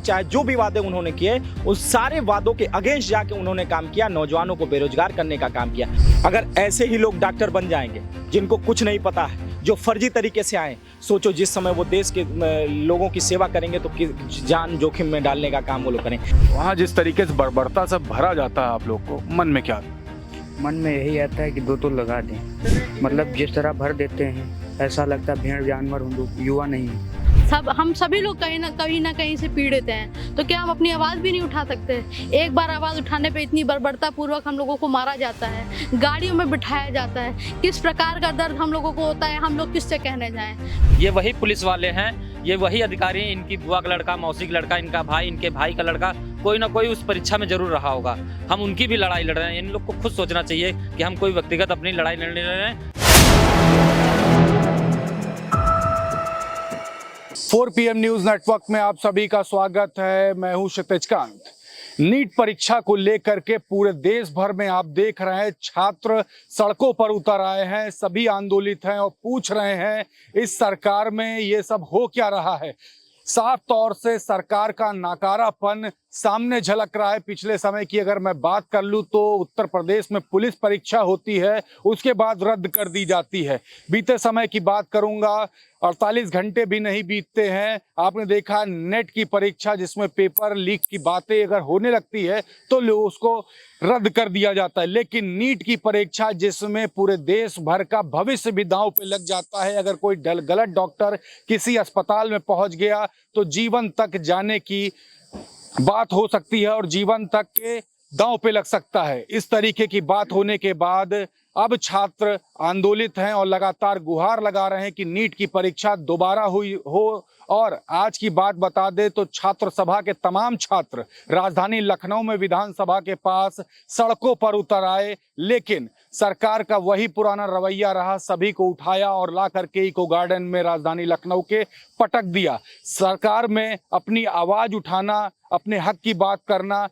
चाहे जो भी वादे उन्होंने किए, उस सारे वादों के अगेंस्ट जाके उन्होंने काम किया, नौजवानों को बेरोजगार करने का काम किया। अगर ऐसे ही लोग डॉक्टर बन जाएंगे जिनको कुछ नहीं पता है, जो फर्जी तरीके से आए, सोचो जिस समय वो देश के लोगों की सेवा करेंगे तो जान जोखिम में डालने का काम वो लोग करें। वहाँ जिस तरीके से बर्बरता सब भरा जाता है, आप लोग को मन में क्या? मन में यही आता है कि दो तो लगा दें। मतलब जिस तरह भर देते हैं ऐसा लगता है भेड़ जानवर हम लोग युवा नहीं है। हम सभी लोग कहीं ना कहीं से पीड़ित हैं, तो क्या हम अपनी आवाज़ भी नहीं उठा सकते? एक बार आवाज़ उठाने पे इतनी बर्बरता पूर्वक हम लोगों को मारा जाता है, गाड़ियों में बिठाया जाता है। किस प्रकार का दर्द हम लोगों को होता है, हम लोग किससे कहने जाएं? ये वही पुलिस वाले हैं, ये वही अधिकारी, इनकी बुआ का लड़का, मौसी का लड़का, इनका भाई, इनके भाई का लड़का, कोई ना कोई उस परीक्षा में जरूर रहा होगा। हम उनकी भी लड़ाई लड़ रहे हैं। इन लोग को खुद सोचना चाहिए कि हम कोई व्यक्तिगत अपनी लड़ाई लड़ रहे हैं। 4 PM न्यूज नेटवर्क में आप सभी का स्वागत है। मैं हूं क्षितिज कांत। नीट परीक्षा को लेकर के पूरे देश भर में आप देख रहे हैं, छात्र सड़कों पर उतर आए हैं, सभी आंदोलित हैं और पूछ रहे हैं इस सरकार में ये सब हो क्या रहा है। साफ तौर से सरकार का नाकारापन सामने झलक रहा है। पिछले समय की अगर मैं बात कर लूं तो उत्तर प्रदेश में पुलिस परीक्षा होती है, उसके बाद रद्द कर दी जाती है। बीते समय की बात करूंगा, 48 घंटे भी नहीं बीतते हैं, आपने देखा नेट की परीक्षा जिसमें पेपर लीक की बातें अगर होने लगती है तो उसको रद्द कर दिया जाता है। लेकिन नीट की परीक्षा जिसमें पूरे देश भर का भविष्य भी दांव पे लग जाता है, अगर कोई गलत डॉक्टर किसी अस्पताल में पहुंच गया तो जीवन तक जाने की बात हो सकती है और जीवन तक के दांव पे लग सकता है। इस तरीके की बात होने के बाद अब छात्र आंदोलित हैं और लगातार गुहार लगा रहे हैं कि नीट की परीक्षा दोबारा हुई हो। और आज की बात बता दे तो छात्र सभा के तमाम छात्र राजधानी लखनऊ में विधानसभा के पास सड़कों पर उतर आए, लेकिन सरकार का वही पुराना रवैया रहा, सभी को उठाया और ला करके इको गार्डन में राजधानी लखनऊ के पटक दिया। सरकार में अपनी आवाज उठाना, अपने हक की बात करना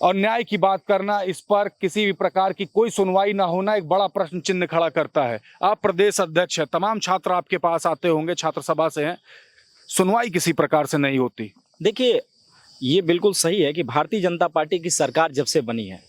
और न्याय की बात करना, इस पर किसी भी प्रकार की कोई सुनवाई ना होना एक बड़ा प्रश्न चिन्ह खड़ा करता है। आप प्रदेश अध्यक्ष हैं, तमाम छात्र आपके पास आते होंगे, छात्र सभा से हैं, सुनवाई किसी प्रकार से नहीं होती। देखिए, ये बिल्कुल सही है कि भारतीय जनता पार्टी की सरकार जब से बनी है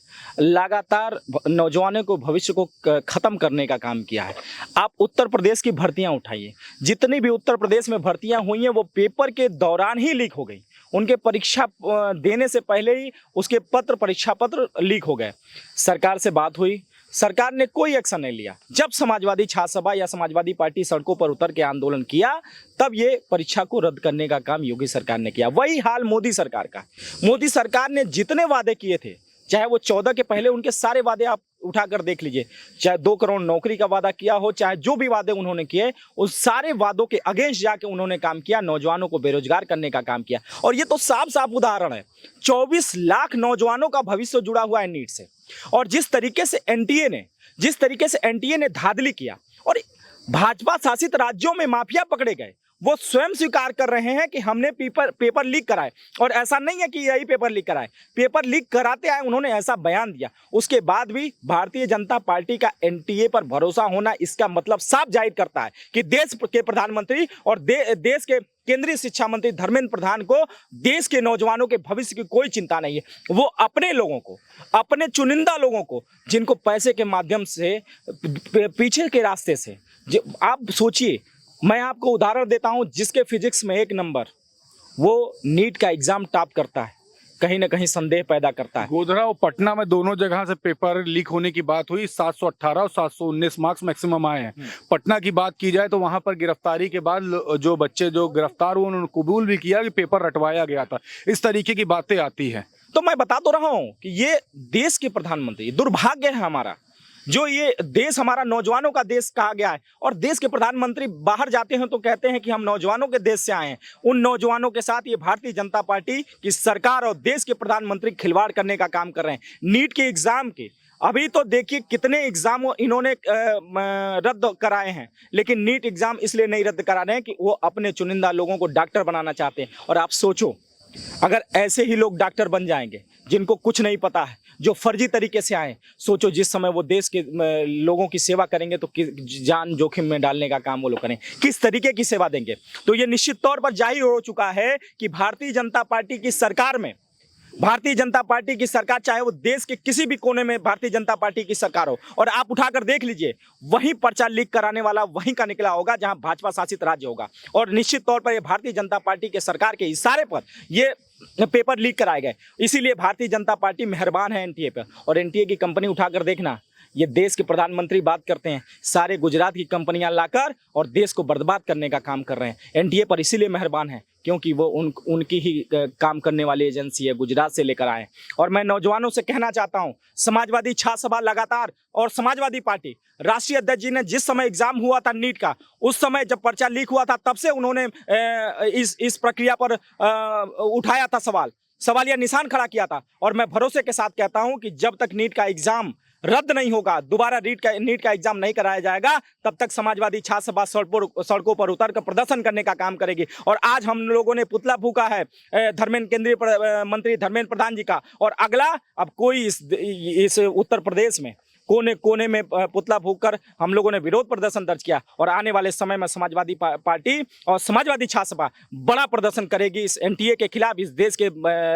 लगातार नौजवानों को भविष्य को खत्म करने का काम किया है। आप उत्तर प्रदेश की भर्तियां उठाइए, जितनी भी उत्तर प्रदेश में भर्तियां हुई हैं वो पेपर के दौरान ही लीक हो गई। उनके परीक्षा देने से पहले ही उसके परीक्षा पत्र लीक हो गए। सरकार से बात हुई, सरकार ने कोई एक्शन नहीं लिया। जब समाजवादी छात्र सभा या समाजवादी पार्टी सड़कों पर उतर के आंदोलन किया, तब ये परीक्षा को रद्द करने का काम योगी सरकार ने किया। वही हाल मोदी सरकार का। मोदी सरकार ने जितने वादे किए थे, चाहे वो 14 के पहले उनके सारे वादे आप उठाकर देख लीजिए, चाहे 2 करोड़ नौकरी का वादा किया हो, चाहे जो भी वादे उन्होंने किए, उस सारे वादों के अगेंस्ट जाके उन्होंने काम किया, नौजवानों को बेरोजगार करने का काम किया। और ये तो साफ साफ उदाहरण है, 24 लाख नौजवानों का भविष्य जुड़ा हुआ है नीट से। और जिस तरीके से एनटीए ने धांधली किया और भाजपा शासित राज्यों में माफिया पकड़े गए, वो स्वयं स्वीकार कर रहे हैं कि हमने पेपर लीक कराए। और ऐसा नहीं है कि यही पेपर लीक कराए, पेपर लीक कराते आए, उन्होंने ऐसा बयान दिया। उसके बाद भी भारतीय जनता पार्टी का एनटीए पर भरोसा होना, इसका मतलब साफ जाहिर करता है कि देश के प्रधानमंत्री और देश के केंद्रीय शिक्षा मंत्री धर्मेंद्र प्रधान को देश के नौजवानों के भविष्य की कोई चिंता नहीं है। वो अपने लोगों को, अपने चुनिंदा लोगों को, जिनको पैसे के माध्यम से पीछे के रास्ते से, आप सोचिए, मैं आपको उदाहरण देता हूं, जिसके फिजिक्स में 1 नंबर, वो नीट का एग्जाम टॉप करता है, कहीं ना कहीं संदेह पैदा करता है। गोधरा और पटना में दोनों जगह से पेपर लीक होने की बात हुई, 718 और 719 मार्क्स मैक्सिमम आए हैं। पटना की बात की जाए तो वहां पर गिरफ्तारी के बाद जो बच्चे जो गिरफ्तार हुए उन्होंने कबूल भी किया कि पेपर रटवाया गया था। इस तरीके की बातें आती हैं। तो मैं बता तो रहा हूं कि ये देश के प्रधानमंत्री, दुर्भाग्य है हमारा, जो ये देश हमारा नौजवानों का देश कहा गया है, और देश के प्रधानमंत्री बाहर जाते हैं तो कहते हैं कि हम नौजवानों के देश से आए हैं। उन नौजवानों के साथ ये भारतीय जनता पार्टी की सरकार और देश के प्रधानमंत्री खिलवाड़ करने का काम कर रहे हैं। नीट के एग्जाम के अभी तो देखिए कितने एग्जाम इन्होंने रद्द कराए हैं, लेकिन नीट एग्जाम इसलिए नहीं रद्द करा रहे हैं कि वो अपने चुनिंदा लोगों को डॉक्टर बनाना चाहते हैं। और आप सोचो, अगर ऐसे ही लोग डॉक्टर बन जाएंगे जिनको कुछ नहीं पता है, जो फर्जी तरीके से आए। सोचो जिस समय वो देश के लोगों की सेवा करेंगे तो जान जोखिम में डालने का काम वो लोग करें, किस तरीके की सेवा देंगे। तो ये निश्चित तौर पर जाहिर हो चुका है कि भारतीय जनता पार्टी की सरकार में, भारतीय जनता पार्टी की सरकार, चाहे वो देश के किसी भी कोने में भारतीय जनता पार्टी की सरकार हो, और आप उठाकर देख लीजिए, वहीं पर्चा लीक कराने वाला वहीं का निकला होगा जहां भाजपा शासित राज्य होगा। और निश्चित तौर पर ये भारतीय जनता पार्टी के सरकार के इशारे पर ये पेपर लीक कराए गए। इसीलिए भारतीय जनता पार्टी मेहरबान है एनटीए पर। और एनटीए की कंपनी उठाकर देखना, ये देश के प्रधानमंत्री बात करते हैं, सारे गुजरात की कंपनियां लाकर और देश को बर्बाद करने का काम कर रहे हैं। एनटीए पर इसीलिए मेहरबान है क्योंकि वो उनकी ही काम करने वाली एजेंसी है, गुजरात से लेकर आए। और मैं नौजवानों से कहना चाहता हूं, समाजवादी छात्र सभा लगातार और समाजवादी पार्टी, राष्ट्रीय अध्यक्ष जी ने जिस समय एग्जाम हुआ था नीट का, उस समय जब पर्चा लीक हुआ था तब से उन्होंने इस प्रक्रिया पर उठाया था सवालिया निशान खड़ा किया था। और मैं भरोसे के साथ कहता हूं कि जब तक नीट का एग्जाम रद्द नहीं होगा, दोबारा नीट का एग्जाम नहीं कराया जाएगा, तब तक समाजवादी छात्र सभा सड़कों पर उतर कर प्रदर्शन करने का काम करेगी। और आज हम लोगों ने पुतला फूका है केंद्रीय मंत्री धर्मेंद्र प्रधान जी का, और अगला अब कोई इस उत्तर प्रदेश में कोने कोने में पुतला फूंककर हम लोगों ने विरोध प्रदर्शन दर्ज किया। और आने वाले समय में समाजवादी पार्टी और समाजवादी छात्र सभा बड़ा प्रदर्शन करेगी इस एनटीए के खिलाफ, इस देश के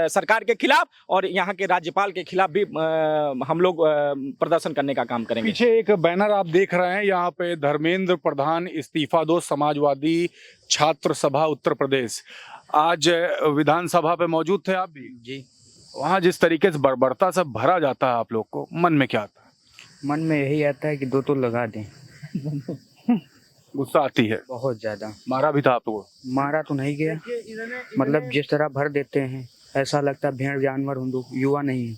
सरकार के खिलाफ, और यहाँ के राज्यपाल के खिलाफ भी हम लोग प्रदर्शन करने का काम करेंगे। पीछे एक बैनर आप देख रहे हैं, यहाँ पे धर्मेंद्र प्रधान इस्तीफा दो, समाजवादी छात्र सभा उत्तर प्रदेश। आज विधानसभा पे मौजूद थे आप भी जी। वहाँ जिस तरीके से बर्बरता सब भरा जाता है, आप लोग को मन में क्या आता है? मन में यही आता है कि दो तो लगा दें। गुस्सा आती है? बहुत ज्यादा। मारा भी था आपको? मारा तो नहीं गया, मतलब जिस तरह भर देते हैं ऐसा लगता है भेड़ जानवर हूँ, युवा नहीं है।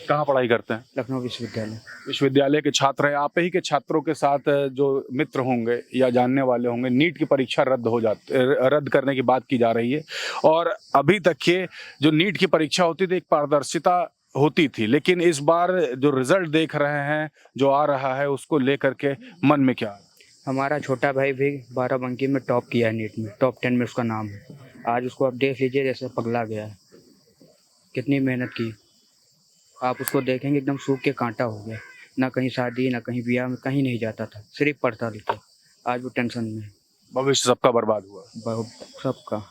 कहाँ पढ़ाई करते हैं? लखनऊ विश्वविद्यालय। विश्वविद्यालय के छात्र हैं। आप ही के छात्रों के साथ जो मित्र होंगे या जानने वाले होंगे, नीट की परीक्षा रद्द करने की बात की जा रही है। और अभी तक के जो नीट की परीक्षा होती थी एक पारदर्शिता होती थी, लेकिन इस बार जो रिजल्ट देख रहे हैं जो आ रहा है, उसको लेकर के मन में क्या? हमारा छोटा भाई भी 12 में टॉप किया है, नीट में टॉप 10 में उसका नाम है। आज उसको आप देख लीजिए, जैसे पगला गया है, कितनी मेहनत की। आप उसको देखेंगे एकदम सूख के कांटा हो गया, ना कहीं शादी ना कहीं ब्याह में, कहीं नहीं जाता था, सिर्फ पढ़ता लिखता। आज वो टेंशन में। भविष्य सबका बर्बाद हुआ, सबका।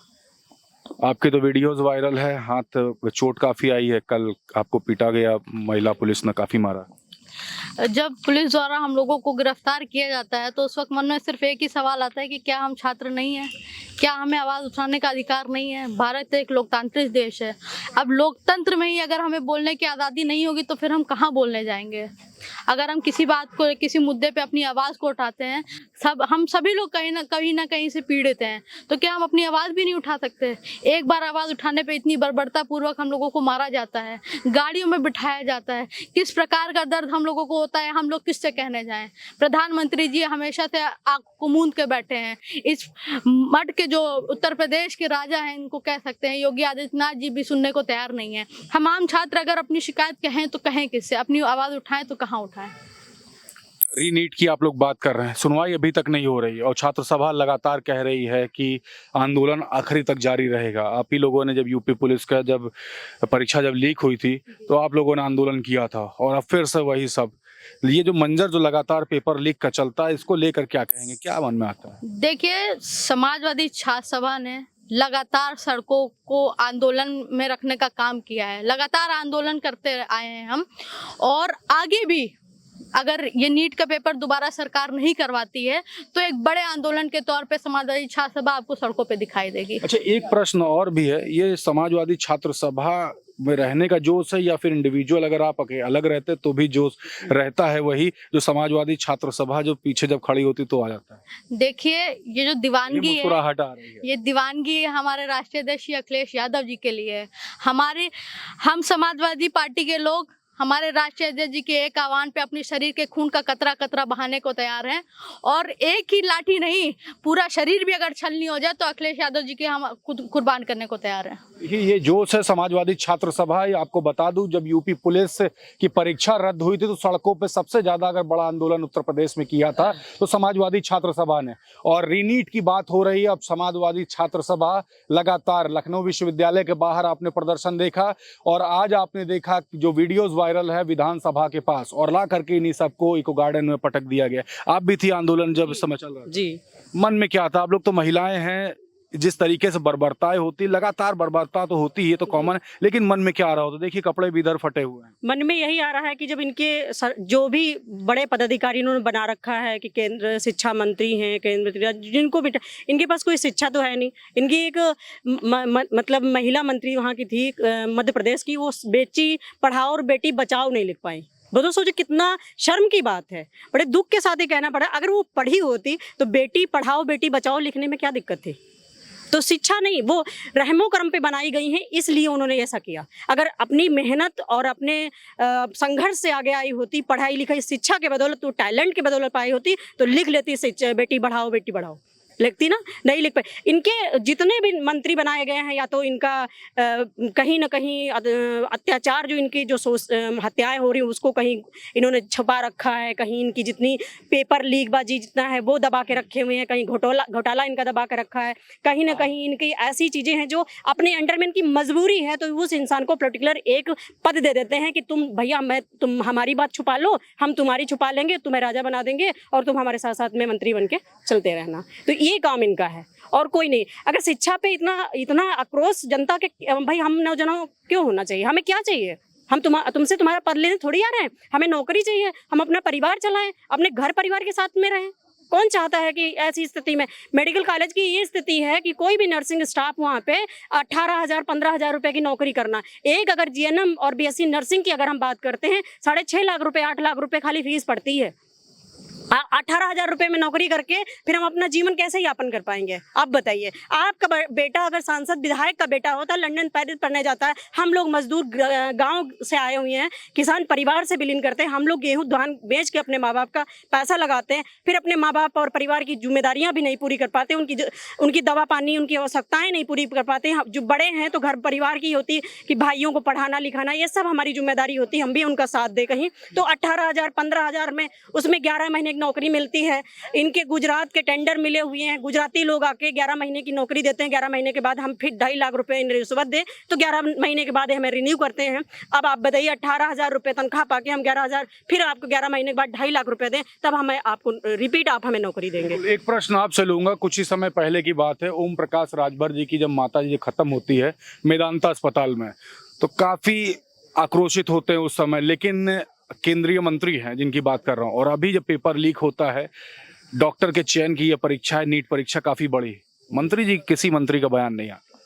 आपके तो वीडियोस वायरल है, हाथ चोट काफी आई है, कल आपको पीटा गया, महिला पुलिस ने काफी मारा। जब पुलिस द्वारा हम लोगों को गिरफ्तार किया जाता है तो उस वक्त मन में सिर्फ एक ही सवाल आता है कि क्या हम छात्र नहीं हैं, क्या हमें आवाज़ उठाने का अधिकार नहीं है। भारत एक लोकतांत्रिक देश है। अब लोकतंत्र में ही अगर हमें बोलने की आज़ादी नहीं होगी तो फिर हम कहाँ बोलने जाएंगे। अगर हम किसी बात को, किसी मुद्दे पे अपनी आवाज़ को उठाते हैं, हम सभी लोग कहीं ना कहीं से पीड़ित हैं, तो क्या हम अपनी आवाज़ भी नहीं उठा सकते। एक बार आवाज़ उठाने पे इतनी बर्बरता पूर्वक हम लोगों को मारा जाता है, गाड़ियों में बिठाया जाता है, किस प्रकार का दर्द हम लोगों को होता है, हम लोग किससे कहने जाएं। प्रधानमंत्री जी हमेशा से आँख को मूंद के बैठे हैं। इस मठ के जो उत्तर प्रदेश के राजा हैं, इनको कह सकते हैं, योगी आदित्यनाथ जी भी सुनने को तैयार नहीं है। हम आम छात्र अगर अपनी शिकायत कहें तो कहें किससे, अपनी आवाज़ उठाएं तो कहाँ उठाएं। रीनीट की आप लोग बात कर रहे हैं, सुनवाई अभी तक नहीं हो रही और छात्र सभा लगातार कह रही है कि आंदोलन आखिरी तक जारी रहेगा। आप ही लोगों ने जब यूपी पुलिस का जब परीक्षा जब लीक हुई थी तो आप लोगों ने आंदोलन किया था, और अब फिर से वही सब। ये जो मंजर जो लगातार पेपर लीक का चलता है, इसको लेकर क्या कहेंगे, क्या मन में आता है? देखिए, समाजवादी छात्र सभा ने लगातार सड़कों को आंदोलन में रखने का काम किया है, लगातार आंदोलन करते आए हैं हम, और आगे भी अगर ये नीट का पेपर दोबारा सरकार नहीं करवाती है तो एक बड़े आंदोलन के तौर पे समाजवादी छात्र सभा आपको सड़कों पे दिखाई देगी। अच्छा, एक प्रश्न और भी है, ये समाजवादी छात्र सभा में रहने का जोश है या फिर इंडिविजुअल अगर आप अलग रहते तो भी जोश रहता है वही जो समाजवादी छात्र सभा जो पीछे जब खड़ी होती तो आ जाता है? देखिए, ये जो दीवानगी है, मुस्कुराहट आ रही है, ये दीवानगी हमारे राष्ट्रीय अध्यक्ष अखिलेश यादव जी के लिए है। हम समाजवादी पार्टी के लोग हमारे राष्ट्रीय अध्यक्ष जी के एक आह्वान पे अपने शरीर के खून का कतरा कतरा बहाने को तैयार हैं और एक ही लाठी नहीं, पूरा शरीर भी अगर छलनी हो जाए तो अखिलेश यादव जी के हम कुर्बान करने को तैयार हैं। ये जोश है समाजवादी छात्र सभा। ये आपको बता दूं, जब यूपी पुलिस की परीक्षा रद्द हुई थी तो सड़कों पे सबसे ज्यादा अगर बड़ा आंदोलन उत्तर प्रदेश में किया था तो समाजवादी छात्र सभा ने। और रीनीट की बात हो रही है, अब समाजवादी छात्र सभा लगातार लखनऊ विश्वविद्यालय के बाहर आपने प्रदर्शन देखा और आज आपने देखा जो वीडियोस वायरल है विधानसभा के पास, और ला करके इन्हीं सबको इको गार्डन में पटक दिया गया। आप भी थी आंदोलन जब इस समय चल रहा था? जी, मन में क्या था? आप लोग तो महिलाएं हैं, जिस तरीके से बर्बरताएं होती, लगातार बर्बरता तो होती है, तो कॉमन है, लेकिन मन में क्या आ रहा होता? देखिए कपड़े भी इधर फटे हुए हैं। मन में यही आ रहा है कि जब इनके जो भी बड़े पदाधिकारी इन्होंने बना रखा है कि केंद्र शिक्षा मंत्री हैं, केंद्र मंत्री, जिनको भी इनके पास कोई शिक्षा तो है नहीं। इनकी एक मतलब महिला मंत्री वहाँ की थी मध्य प्रदेश की, वो बेटी पढ़ाओ और बेटी बचाओ नहीं लिख पाई। बता सोचो कितना शर्म की बात है। बड़े दुख के साथ ही कहना पड़ा, अगर वो पढ़ी होती तो बेटी पढ़ाओ बेटी बचाओ लिखने में क्या दिक्कत थी? तो शिक्षा नहीं, वो रहमो करम पे बनाई गई हैं, इसलिए उन्होंने ऐसा किया। अगर अपनी मेहनत और अपने संघर्ष से आगे आई होती, पढ़ाई लिखाई शिक्षा के बदौलत, तो टैलेंट के बदौलत पाई होती तो लिख लेती बेटी पढ़ाओ बेटी पढ़ाओ, लिखती ना, नहीं लिख पाई। इनके जितने भी मंत्री बनाए गए हैं, या तो इनका कहीं ना कहीं अत्याचार जो इनकी जो हत्याएं हो रही हैं उसको कहीं इन्होंने छुपा रखा है, कहीं इनकी जितनी पेपर लीकबाजी जितना है वो दबा के रखे हुए हैं, कहीं घोटाला इनका दबा के रखा है, कहीं ना कहीं इनकी ऐसी चीज़ें हैं जो अपने अंडर में इनकी मजबूरी है तो उस इंसान को पर्टिकुलर एक पद दे देते हैं कि तुम भैया तुम हमारी बात छुपा लो, हम तुम्हारी छुपा लेंगे, तुम्हें राजा बना देंगे और तुम हमारे साथ साथ में मंत्री बन के चलते रहना। तो ये काम इनका है और कोई नहीं। अगर शिक्षा पे इतना आक्रोश जनता के, भाई हम नौजवानों क्यों होना चाहिए? हमें क्या चाहिए? हम तुमसे तुम्हारा पद लेने थोड़ी आ रहे हैं, हमें नौकरी चाहिए, हम अपना परिवार चलाएं, अपने घर परिवार के साथ में रहें। कौन चाहता है कि ऐसी स्थिति में? मेडिकल कॉलेज की ये स्थिति है कि कोई भी नर्सिंग स्टाफ वहाँ पे 18,000 15,000 रुपए की नौकरी करना। एक अगर जीएनएम और बीएससी नर्सिंग की अगर हम बात करते हैं 6.5 लाख रुपए 8 लाख रुपए खाली फीस पड़ती है। 18,000 रुपए में नौकरी करके फिर हम अपना जीवन कैसे यापन कर पाएंगे? आप बताइए। आपका बेटा अगर सांसद विधायक का बेटा होता, लंदन पेरिस पढ़ने जाता है, हम लोग मजदूर गांव से आए हुए हैं, किसान परिवार से बिलोंग करते हैं, हम लोग गेहूं धान बेच के अपने माँ बाप का पैसा लगाते हैं, फिर अपने माँ बाप और परिवार की जिम्मेदारियां भी नहीं पूरी कर पाते, उनकी दवा पानी उनकी आवश्यकताएं नहीं पूरी कर पाते। जो बड़े हैं तो घर परिवार की होती है कि भाइयों को पढ़ाना लिखाना, ये सब हमारी जिम्मेदारी होती है, हम भी उनका साथ दे कहीं। तो 18,000 15,000 में उसमें 11 महीने नौकरी मिलती है। इनके गुजरात के टेंडर मिले हुए हैं, गुजराती लोग आके 11 महीने की नौकरी देते हैं, 11 महीने के बाद हम फिर 2.5 लाख रुपए इन रिश्वत दें तो 11 महीने के बाद हमें रिन्यू करते हैं। अब आप बताइए 18,000 रुपए तनख्वाह पाके हम 11,000 फिर आपको 11 महीने के बाद 2.5 लाख रुपए दें, तब हमें आपको रिपीट आप हमें नौकरी देंगे। एक प्रश्न आपसे लूंगा, कुछ ही समय पहले की बात है, ओम प्रकाश राजभर जी की जब माता जी खत्म होती है मेदांता अस्पताल में, तो काफी आक्रोशित होते हैं उस समय, लेकिन केंद्रीय मंत्री हैं जिनकी बात कर रहा हूँ, और अभी जब पेपर लीक होता है डॉक्टर के चयन की, यह परीक्षा है नीट परीक्षा काफी बड़ी, मंत्री जी किसी मंत्री का बयान नहीं आता।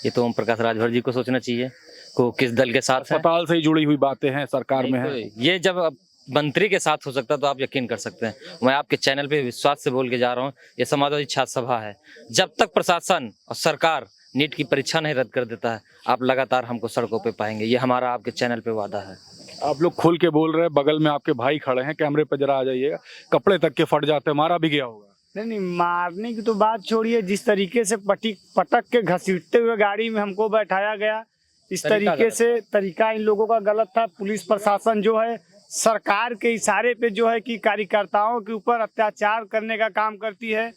ये तो ओम प्रकाश राजभर जी को सोचना चाहिए को किस दल के साथ है। अस्पताल से ही जुड़ी हुई बातें हैं, सरकार में है। ये जब मंत्री के साथ हो सकता तो आप यकीन कर सकते हैं। मैं आपके चैनल पे विश्वास से बोल के जा रहा हूँ, ये समाजवादी छात्र सभा है। जब तक प्रशासन और सरकार नीट की परीक्षा नहीं रद्द कर देता है, आप लगातार हमको सड़कों पे पाएंगे। ये हमारा आपके चैनल पे वादा है। आप लोग खोल के बोल रहे हैं, बगल में आपके भाई खड़े हैं, कैमरे पे जरा आ जाइएगा, कपड़े तक के फट जाते हैं, मारा भी गया होगा। नहीं, मारने की तो बात छोड़िए, जिस तरीके से पटक के घसीटते हुए गाड़ी में हमको बैठाया गया, इस तरीके से तरीका इन लोगों का गलत था। पुलिस प्रशासन जो है सरकार के इशारे पे जो है कि कार्यकर्ताओं के ऊपर अत्याचार करने का काम करती है,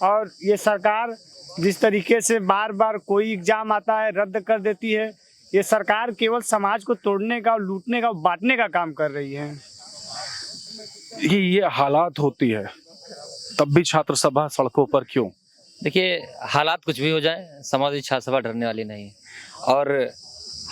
और ये सरकार जिस तरीके से बार बार कोई एग्जाम आता है रद्द कर देती है, ये सरकार केवल समाज को तोड़ने का, लूटने का, बांटने का काम कर रही है। ये हालात होती है तब भी छात्र सभा सड़कों पर क्यों? देखिए, हालात कुछ भी हो जाए, समाजवादी छात्र सभा डरने वाली नहीं। और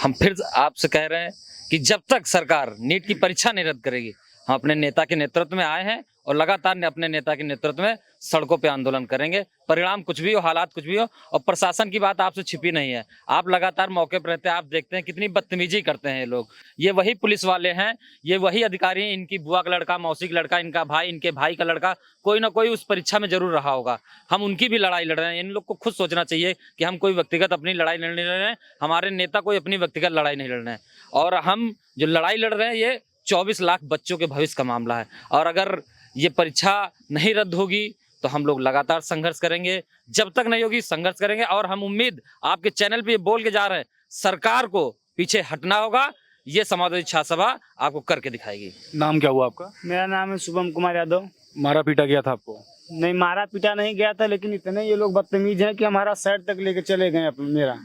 हम फिर आपसे कह रहे हैं कि जब तक सरकार नीट की परीक्षा नहीं रद्द करेगी, हम अपने नेता के नेतृत्व में आए हैं और लगातार अपने नेता के नेतृत्व में सड़कों पे आंदोलन करेंगे। परिणाम कुछ भी हो, हालात कुछ भी हो, और प्रशासन की बात आपसे छिपी नहीं है। आप लगातार मौके पर रहते हैं, आप देखते हैं कितनी बदतमीजी करते हैं ये लोग। ये वही पुलिस वाले हैं, ये वही अधिकारी हैं, इनकी बुआ का लड़का, मौसी का लड़का, इनका भाई, इनके भाई का लड़का, कोई ना कोई उस परीक्षा में जरूर रहा होगा। हम उनकी भी लड़ाई लड़ रहे हैं। इन लोग को खुद सोचना चाहिए कि हम कोई व्यक्तिगत अपनी लड़ाई नहीं लड़ रहे हैं, हमारे नेता कोई अपनी व्यक्तिगत लड़ाई नहीं लड़ रहे हैं। और हम जो लड़ाई लड़ रहे हैं ये 24 लाख बच्चों के भविष्य का मामला है। और अगर ये परीक्षा नहीं रद्द होगी तो हम लोग लगातार संघर्ष करेंगे, जब तक नहीं होगी संघर्ष करेंगे। और हम उम्मीद आपके चैनल पे बोल के जा रहे हैं, सरकार को पीछे हटना होगा। ये समाजवादी छात्र सभा आपको करके दिखाएगी। नाम क्या हुआ आपका? मेरा नाम है शुभम कुमार यादव। मारा पीटा गया था आपको? नहीं, मारा पीटा नहीं गया था, लेकिन इतने ये लोग बदतमीज हैं कि हमारा शर्ट तक लेके चले गए। मेरा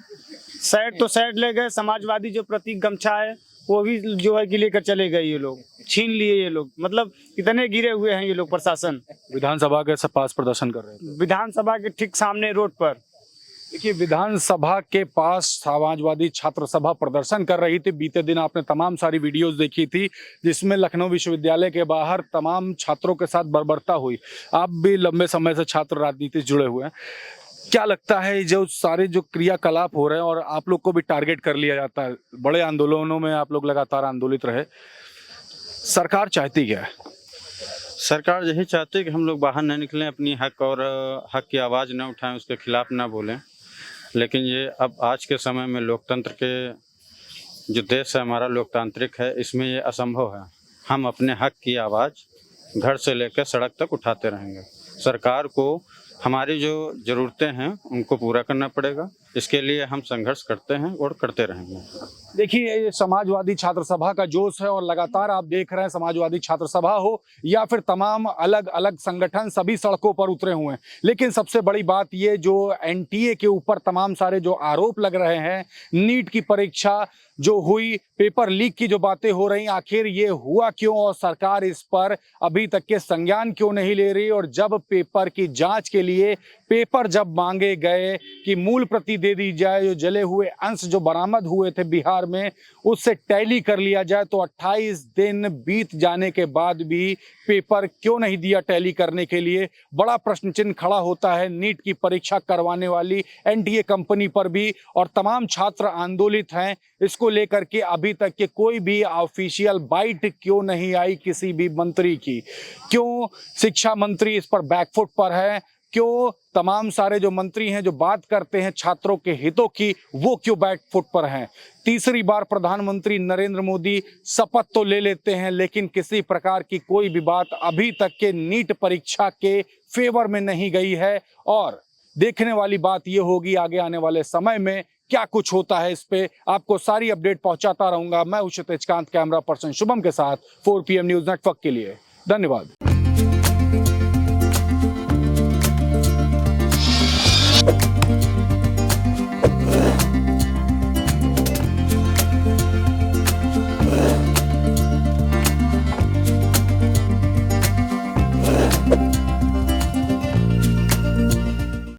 शर्ट तो शर्ट ले गए, समाजवादी जो प्रतीक गमछा है वो भी जो है कि लेकर चले गए। ये लोग छीन लिए। ये लोग मतलब इतने गिरे हुए हैं ये लोग। प्रशासन विधानसभा के पास प्रदर्शन कर रहे थे, विधानसभा के ठीक सामने रोड पर। देखिए, विधानसभा के पास समाजवादी छात्र सभा प्रदर्शन कर रही थी। बीते दिन आपने तमाम सारी वीडियोस देखी थी जिसमें लखनऊ विश्वविद्यालय के बाहर तमाम छात्रों के साथ बर्बरता हुई। आप भी लंबे समय से छात्र राजनीति से जुड़े हुए हैं, क्या लगता है जो सारे जो क्रियाकलाप हो रहे हैं और आप लोग को भी टारगेट कर लिया जाता है, बड़े आंदोलनों में आप लोग लगातार आंदोलित रहे, सरकार चाहती क्या है? सरकार यही चाहती है कि हम लोग बाहर न निकलें, अपनी हक और हक की आवाज़ न उठाएं, उसके खिलाफ न बोलें। लेकिन ये अब आज के समय में लोकतंत्र के जो देश है हमारा लोकतांत्रिक है, इसमें ये असंभव है। हम अपने हक की आवाज़ घर से लेकर सड़क तक उठाते रहेंगे। सरकार को हमारी जो ज़रूरतें हैं उनको पूरा करना पड़ेगा। इसके लिए हम संघर्ष करते हैं और करते रहेंगे। देखिए, ये समाजवादी छात्र सभा का जोश है और लगातार आप देख रहे हैं समाजवादी छात्र सभा हो या फिर तमाम अलग अलग संगठन सभी सड़कों पर उतरे हुए हैं। लेकिन सबसे बड़ी बात ये जो एनटीए के ऊपर तमाम सारे जो आरोप लग रहे हैं, नीट की परीक्षा जो हुई, पेपर लीक की जो बातें हो रही, आखिर ये हुआ क्यों और सरकार इस पर अभी तक के संज्ञान क्यों नहीं ले रही? और जब पेपर की जांच के लिए पेपर जब मांगे गए कि मूल प्रति दे दी जाए, जो जले हुए अंश जो बरामद हुए थे बिहार में उससे टैली कर लिया जाए, तो 28 दिन बीत जाने के बाद भी पेपर क्यों नहीं दिया टैली करने के लिए? बड़ा प्रश्न चिन्ह खड़ा होता है नीट की परीक्षा करवाने वाली एनटीए कंपनी पर भी। और तमाम छात्र आंदोलित हैं इसको लेकर के। अभी तक के कोई भी ऑफिशियल बाइट क्यों नहीं आई किसी भी मंत्री की? क्यों शिक्षा मंत्री इस पर बैकफुट पर है? क्यों तमाम सारे जो मंत्री हैं जो बात करते हैं छात्रों के हितों की, वो क्यों बैकफुट पर हैं? तीसरी बार प्रधानमंत्री नरेंद्र मोदी शपथ तो ले लेते हैं लेकिन किसी प्रकार की कोई भी बात अभी तक के नीट परीक्षा के फेवर में नहीं गई है। और देखने वाली बात ये होगी आगे आने वाले समय में क्या कुछ होता है। इस पे आपको सारी अपडेट पहुंचाता रहूंगा। मैं हूं क्षितिजकांत, कैमरा पर्सन शुभम के साथ 4 PM न्यूज नेटवर्क के लिए। धन्यवाद।